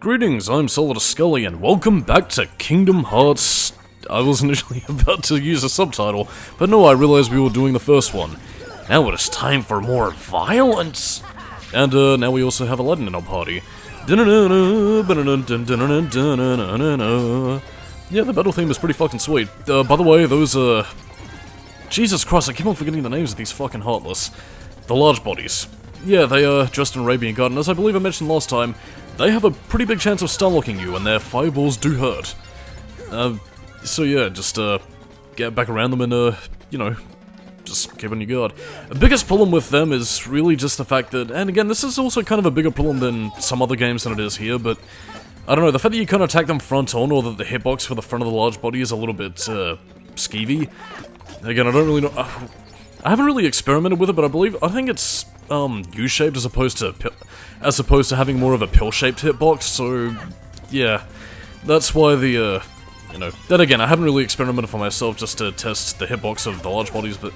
Greetings, I'm Solidus-Skully, and welcome back to Kingdom Hearts. I was initially about to use a subtitle, but no, I realized we were doing the first one. Now it is time for more violence! And now we also have Aladdin in our party. Yeah, the battle theme is pretty fucking sweet. By the way, those, Jesus Christ, I keep on forgetting the names of these fucking Heartless. The large bodies. Yeah, they are dressed in Arabian Garden. As I believe I mentioned last time, they have a pretty big chance of stun-locking you, and their fireballs do hurt. So yeah, just, get back around them and, you know, just keep on your guard. The biggest problem with them is really just the fact that, and again, this is also kind of a bigger problem than some other games than it is here, but I don't know, the fact that you can't attack them front on, or that the hitbox for the front of the large body is a little bit, skeevy. Again, I don't really know, I haven't really experimented with it, but I think it's, U-shaped as opposed to having more of a pill-shaped hitbox, so, yeah. That's why the, you know, then again, I haven't really experimented for myself just to test the hitbox of the large bodies, but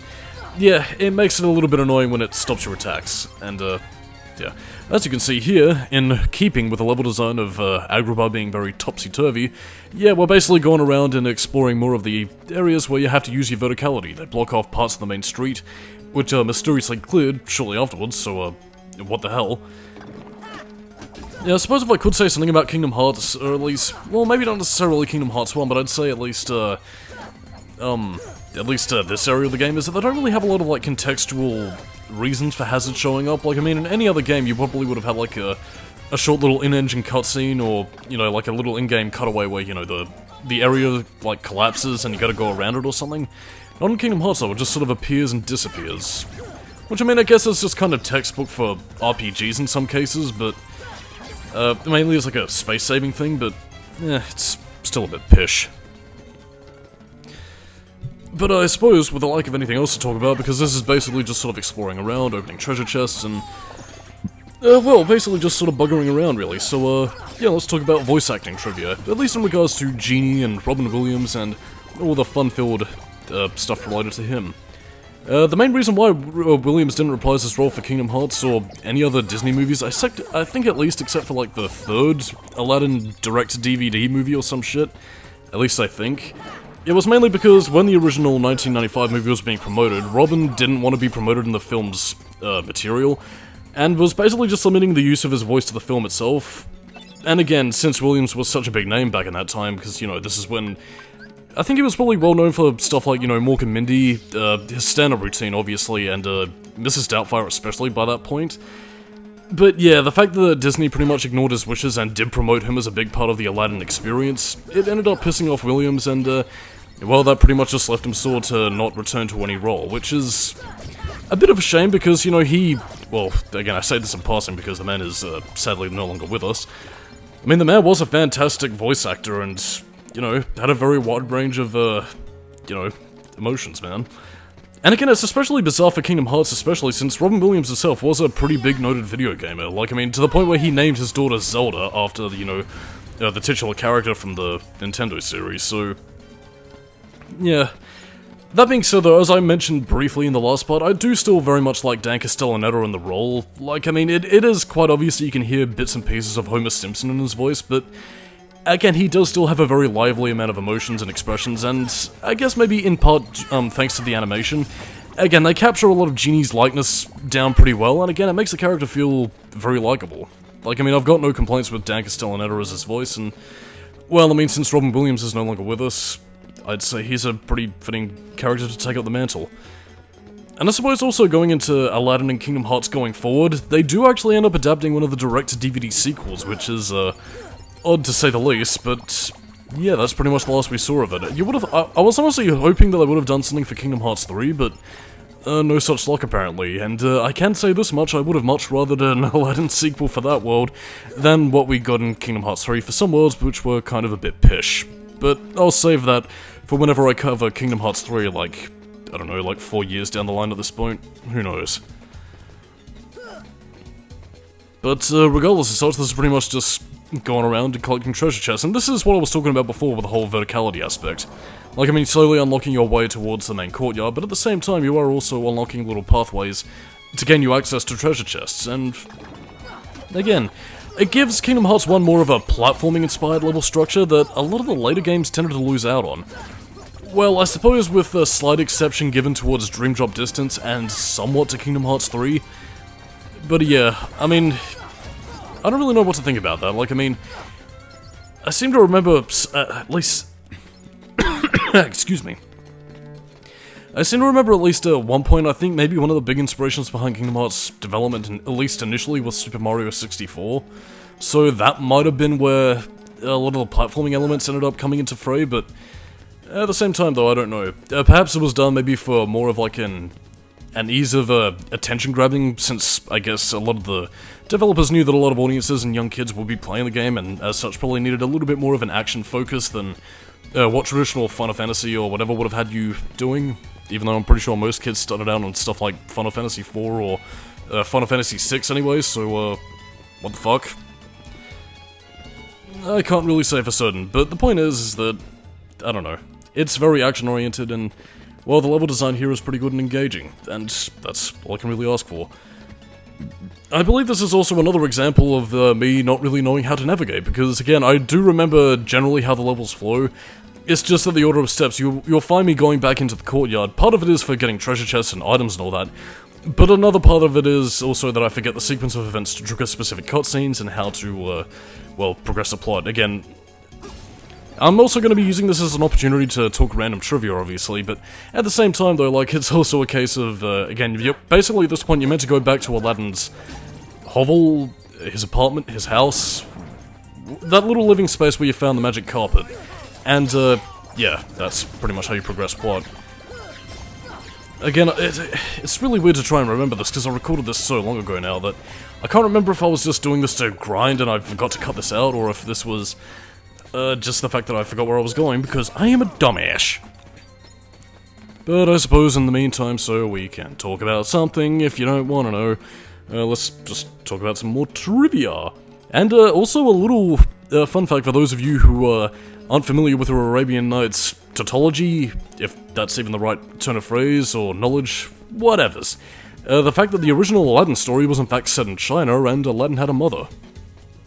yeah, it makes it a little bit annoying when it stops your attacks, and, yeah. As you can see here, in keeping with the level design of Agrabah being very topsy-turvy, yeah, we're basically going around and exploring more of the areas where you have to use your verticality. They block off parts of the main street, which are mysteriously cleared shortly afterwards, so, what the hell. Yeah, I suppose if I could say something about Kingdom Hearts, or at least, well, maybe not necessarily Kingdom Hearts 1, but I'd say at least this area of the game is that they don't really have a lot of, like, contextual reasons for hazards showing up. Like, I mean, in any other game, you probably would have had, like, a short little in-engine cutscene, or, you know, like a little in-game cutaway where, you know, the area, like, collapses and you gotta go around it or something. Not in Kingdom Hearts, though, it just sort of appears and disappears. Which, I mean, I guess it's just kind of textbook for RPGs in some cases, but mainly it's like a space-saving thing, but, it's still a bit pish. But I suppose, with the lack of anything else to talk about, because this is basically just sort of exploring around, opening treasure chests, and, well, basically just sort of buggering around, really. So, yeah, let's talk about voice acting trivia, at least in regards to Genie and Robin Williams and all the fun-filled stuff related to him. The main reason why Williams didn't reprise his role for Kingdom Hearts or any other Disney movies, I think at least except for like the third Aladdin direct-to-DVD movie or some shit, at least I think, it was mainly because when the original 1995 movie was being promoted, Robin didn't want to be promoted in the film's material, and was basically just limiting the use of his voice to the film itself. And again, since Williams was such a big name back in that time, because, you know, this is when I think he was probably well known for stuff like, you know, Mork and Mindy, his stand-up routine, obviously, and Mrs. Doubtfire especially by that point. But yeah, the fact that Disney pretty much ignored his wishes and did promote him as a big part of the Aladdin experience, it ended up pissing off Williams, and, well, that pretty much just left him sore to not return to any role, which is a bit of a shame because, you know, well, again, I say this in passing because the man is, sadly no longer with us. I mean, the man was a fantastic voice actor and, you know, had a very wide range of, you know, emotions, man. And again, it's especially bizarre for Kingdom Hearts, especially since Robin Williams himself was a pretty big noted video gamer. Like, I mean, to the point where he named his daughter Zelda after, you know, the titular character from the Nintendo series, so yeah. That being said, though, as I mentioned briefly in the last part, I do still very much like Dan Castellaneta in the role. Like, I mean, it is quite obvious that you can hear bits and pieces of Homer Simpson in his voice, but again, he does still have a very lively amount of emotions and expressions, and I guess maybe in part thanks to the animation. Again, they capture a lot of Genie's likeness down pretty well, and again, it makes the character feel very likable. Like, I mean, I've got no complaints with Dan Castellaneta as his voice, and, well, I mean, since Robin Williams is no longer with us, I'd say he's a pretty fitting character to take up the mantle. And I suppose also going into Aladdin and Kingdom Hearts going forward, they do actually end up adapting one of the direct-to-DVD sequels, which is, odd to say the least, but yeah, that's pretty much the last we saw of it. I was honestly hoping that they would have done something for Kingdom Hearts 3, but no such luck apparently, and I can say this much, I would have much rather done an Aladdin sequel for that world than what we got in Kingdom Hearts 3 for some worlds which were kind of a bit pish. But I'll save that for whenever I cover Kingdom Hearts 3, like, I don't know, like 4 years down the line at this point, who knows. But regardless of such, this is pretty much just going around and collecting treasure chests, and this is what I was talking about before with the whole verticality aspect. Like, I mean, slowly unlocking your way towards the main courtyard, but at the same time you are also unlocking little pathways to gain you access to treasure chests, and again, It gives Kingdom Hearts 1 more of a platforming-inspired level structure that a lot of the later games tended to lose out on. Well, I suppose with a slight exception given towards Dream Drop Distance and somewhat to Kingdom Hearts 3. But yeah, I mean, I don't really know what to think about that. Like, I mean, I seem to remember, at least... excuse me. I seem to remember at least at one point, I think maybe one of the big inspirations behind Kingdom Hearts development, at least initially, was Super Mario 64. So that might have been where a lot of the platforming elements ended up coming into fray, but at the same time though, I don't know. Perhaps it was done maybe for more of like an ease of attention grabbing, since I guess a lot of the developers knew that a lot of audiences and young kids would be playing the game, and as such probably needed a little bit more of an action focus than what traditional Final Fantasy or whatever would have had you doing. Even though I'm pretty sure most kids started out on stuff like Final Fantasy 4 or Final Fantasy 6 anyway, so what the fuck? I can't really say for certain, but the point is that, I don't know, it's very action-oriented, and, well, the level design here is pretty good and engaging, and that's all I can really ask for. I believe this is also another example of me not really knowing how to navigate, because, again, I do remember generally how the levels flow. It's just that the order of steps, you'll find me going back into the courtyard. Part of it is for getting treasure chests and items and all that, but another part of it is also that I forget the sequence of events to trigger specific cutscenes and how to, well, progress the plot. Again, I'm also going to be using this as an opportunity to talk random trivia, obviously, but at the same time, though, like, it's also a case of, again, basically at this point you're meant to go back to Aladdin's hovel, his apartment, his house, that little living space where you found the magic carpet. And, yeah, that's pretty much how you progress plot. Again, it's really weird to try and remember this, because I recorded this so long ago now that I can't remember if I was just doing this to grind and I forgot to cut this out, or if this was, just the fact that I forgot where I was going, because I am a dumbass. But I suppose in the meantime, so we can talk about something if you don't want to know. Let's just talk about some more trivia. And, also a little, fun fact for those of you who, aren't familiar with the Arabian Nights tautology, if that's even the right turn of phrase, or knowledge, whatevers. The fact that the original Aladdin story was in fact set in China, and Aladdin had a mother.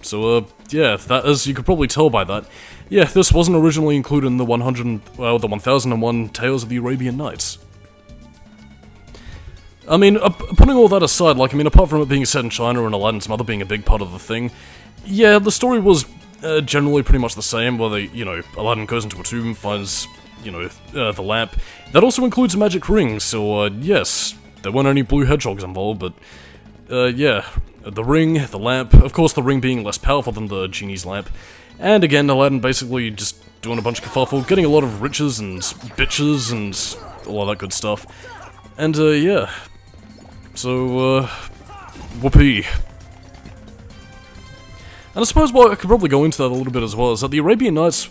So, yeah, that, as you could probably tell by that, yeah, this wasn't originally included in the 1001 Tales of the Arabian Nights. I mean, putting all that aside, like, I mean, apart from it being set in China and Aladdin's mother being a big part of the thing, yeah, the story was generally pretty much the same, where Aladdin goes into a tomb, finds, the lamp. That also includes a magic ring, so, yes, there weren't any blue hedgehogs involved, but, yeah, the ring, the lamp, of course the ring being less powerful than the genie's lamp, and again, Aladdin basically just doing a bunch of kerfuffle, getting a lot of riches and bitches and all of that good stuff, and, yeah, so, whoopee. And I suppose what I could probably go into that a little bit as well is that the Arabian Nights,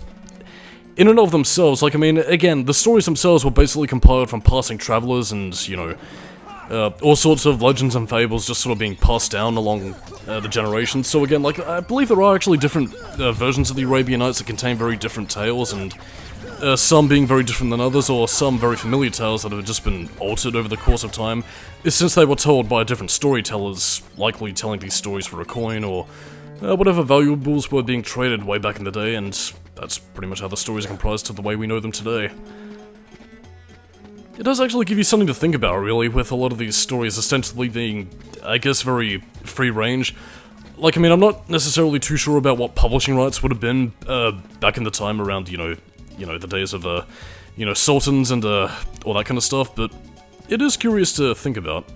in and of themselves, like, I mean, again, the stories themselves were basically compiled from passing travelers and, all sorts of legends and fables just sort of being passed down along the generations. So again, like, I believe there are actually different versions of the Arabian Nights that contain very different tales, and some being very different than others, or some very familiar tales that have just been altered over the course of time, since they were told by different storytellers, likely telling these stories for a coin, or whatever valuables were being traded way back in the day, and that's pretty much how the stories are comprised to the way we know them today. It does actually give you something to think about, really, with a lot of these stories ostensibly being, I guess, very free-range. Like, I mean, I'm not necessarily too sure about what publishing rights would have been, back in the time around, the days of, sultans and, all that kind of stuff, but it is curious to think about.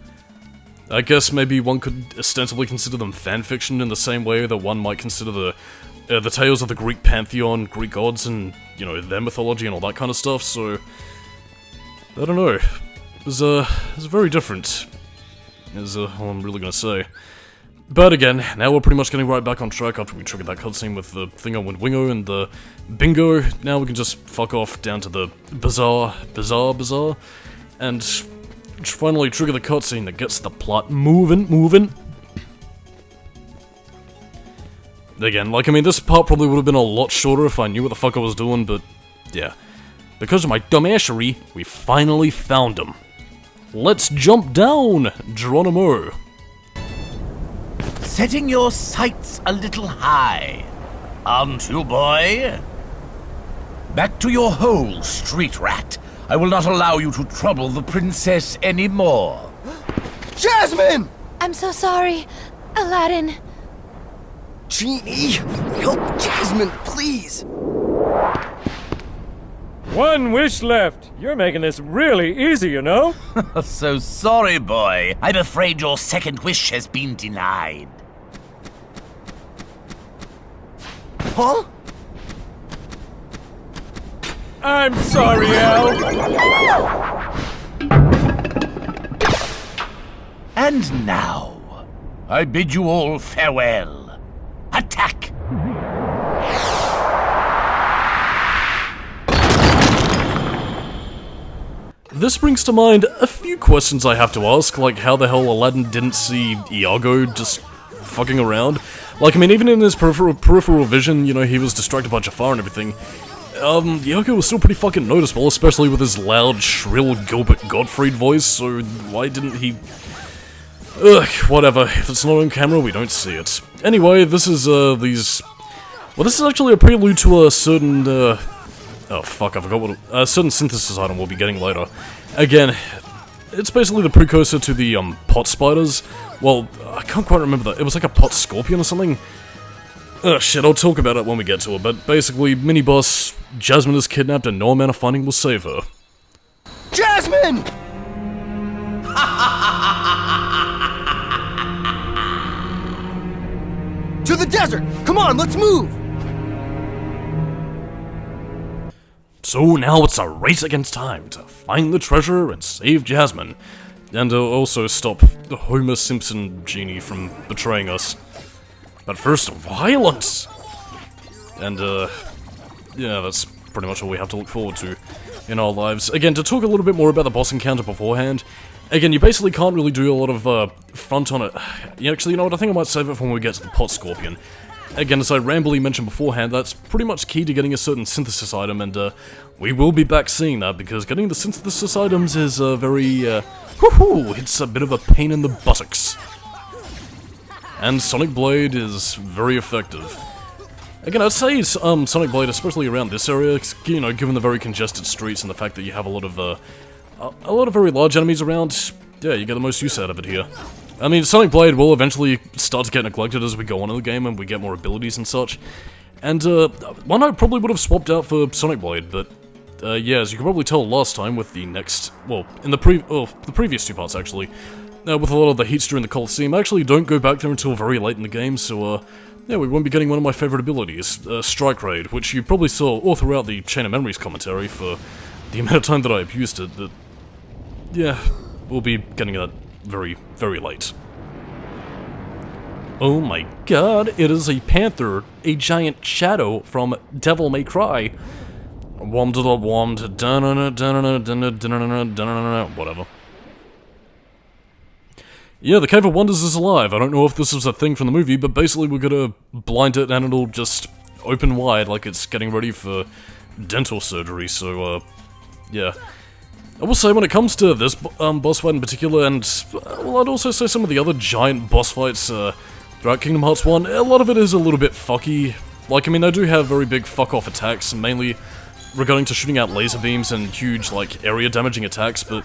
I guess maybe one could ostensibly consider them fanfiction in the same way that one might consider the tales of the Greek pantheon, Greek gods, and, their mythology and all that kind of stuff, so I don't know. It's very different, is all I'm really gonna say. But again, now we're pretty much getting right back on track after we triggered that cutscene with the Thingo and Wingo and the Bingo. Now we can just fuck off down to the Bazaar, and finally trigger the cutscene that gets the plot moving. Again, like, I mean, this part probably would have been a lot shorter if I knew what the fuck I was doing, but yeah. Because of my dumbassery, we finally found him. Let's jump down, Geronimo. setting your sights a little high, aren't you, boy? Back to your hole, street rat. I will not allow you to trouble the princess anymore. Jasmine! I'm so sorry, Aladdin. Genie, help Jasmine, please. One wish left. You're making this really easy, you know? So sorry, boy. I'm afraid your second wish has been denied. Huh? I'm sorry, Al. And now, I bid you all farewell. Attack! This brings to mind a few questions I have to ask, like how the hell Aladdin didn't see Iago just fucking around. Like, I mean, even in his peripheral vision, you know, he was distracted by Jafar and everything. Iago was still pretty fucking noticeable, especially with his loud, shrill Gilbert Gottfried voice, so why didn't he... Ugh, whatever. If it's not on camera, we don't see it. Anyway, this is, these... Well, this is actually a prelude to a certain, oh, fuck, I forgot what... A certain synthesis item we'll be getting later. Again, it's basically the precursor to the, pot spiders. Well, I can't quite remember that. It was like a pot scorpion or something? Oh shit, I'll talk about it when we get to it, but basically, mini-boss, Jasmine is kidnapped and no amount of finding will save her. Jasmine! To the desert! Come on, let's move! So now it's a race against time to find the treasure and save Jasmine. And also stop Homer Simpson Genie from betraying us. But first, violence! And, yeah, that's pretty much all we have to look forward to in our lives. Again, to talk a little bit more about the boss encounter beforehand, again, you basically can't really do a lot of, front on it. Actually, you know what, I think I might save it for when we get to the pot scorpion. Again, as I rambly mentioned beforehand, that's pretty much key to getting a certain synthesis item, and, we will be back seeing that, because getting the synthesis items is, very, woohoo, it's a bit of a pain in the buttocks. And Sonic Blade is very effective. Again, I'd say Sonic Blade, especially around this area, you know, given the very congested streets and the fact that you have a lot of very large enemies around, yeah, you get the most use out of it here. I mean, Sonic Blade will eventually start to get neglected as we go on in the game and we get more abilities and such. And, one I probably would have swapped out for Sonic Blade, but, yeah, as you can probably tell last time with the next, well, in the previous two parts, actually, with a lot of the heats during the Coliseum, I actually don't go back there until very late in the game, so, yeah, we won't be getting one of my favorite abilities, Strike Raid, which you probably saw all throughout the Chain of Memories commentary for the amount of time that I abused it, but, yeah, we'll be getting that very, very late. Oh my god, it is a panther, a giant shadow from Devil May Cry. Whatever. Yeah, the Cave of Wonders is alive. I don't know if this was a thing from the movie, but basically we're gonna blind it and it'll just open wide like it's getting ready for dental surgery, so, yeah. I will say when it comes to this boss fight in particular, and, well, I'd also say some of the other giant boss fights throughout Kingdom Hearts 1, a lot of it is a little bit fucky. Like, I mean, they do have very big fuck-off attacks, mainly regarding to shooting out laser beams and huge, like, area-damaging attacks, but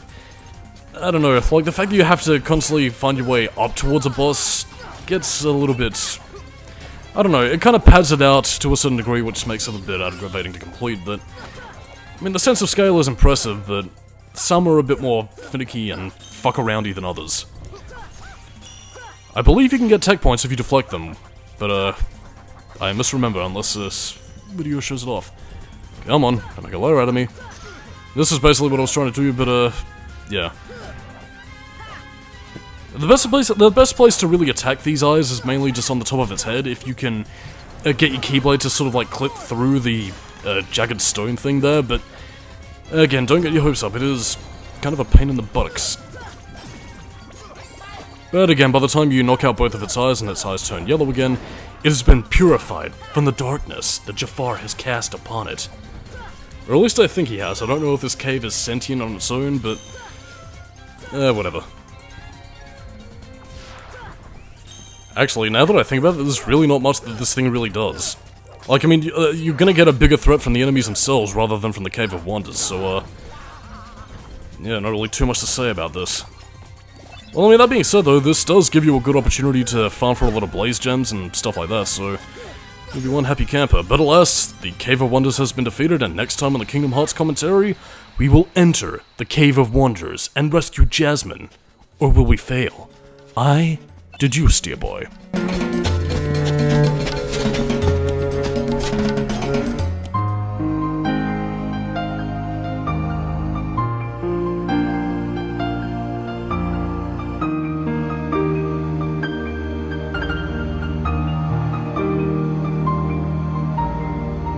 I don't know, like, the fact that you have to constantly find your way up towards a boss gets a little bit... I don't know, it kind of pads it out to a certain degree, which makes it a bit aggravating to complete, but... I mean, the sense of scale is impressive, but some are a bit more finicky and fuck-aroundy than others. I believe you can get tech points if you deflect them, but, I misremember unless this video shows it off. Come on, don't make a liar out of me. This is basically what I was trying to do, but, yeah. The best place to really attack these eyes is mainly just on the top of its head, if you can get your Keyblade to sort of like clip through the jagged stone thing there, but again, don't get your hopes up, it is kind of a pain in the buttocks. But again, by the time you knock out both of its eyes and its eyes turn yellow again, it has been purified from the darkness that Jafar has cast upon it. Or at least I think he has. I don't know if this cave is sentient on its own, but... whatever. Actually, now that I think about it, there's really not much that this thing really does. Like, I mean, you're gonna get a bigger threat from the enemies themselves rather than from the Cave of Wonders, so, yeah, not really too much to say about this. Well, I mean, that being said, though, this does give you a good opportunity to farm for a lot of blaze gems and stuff like that, so you'll be one happy camper. But alas, the Cave of Wonders has been defeated, and next time on the Kingdom Hearts commentary, we will enter the Cave of Wonders and rescue Jasmine. Or will we fail? I deduce, dear boy.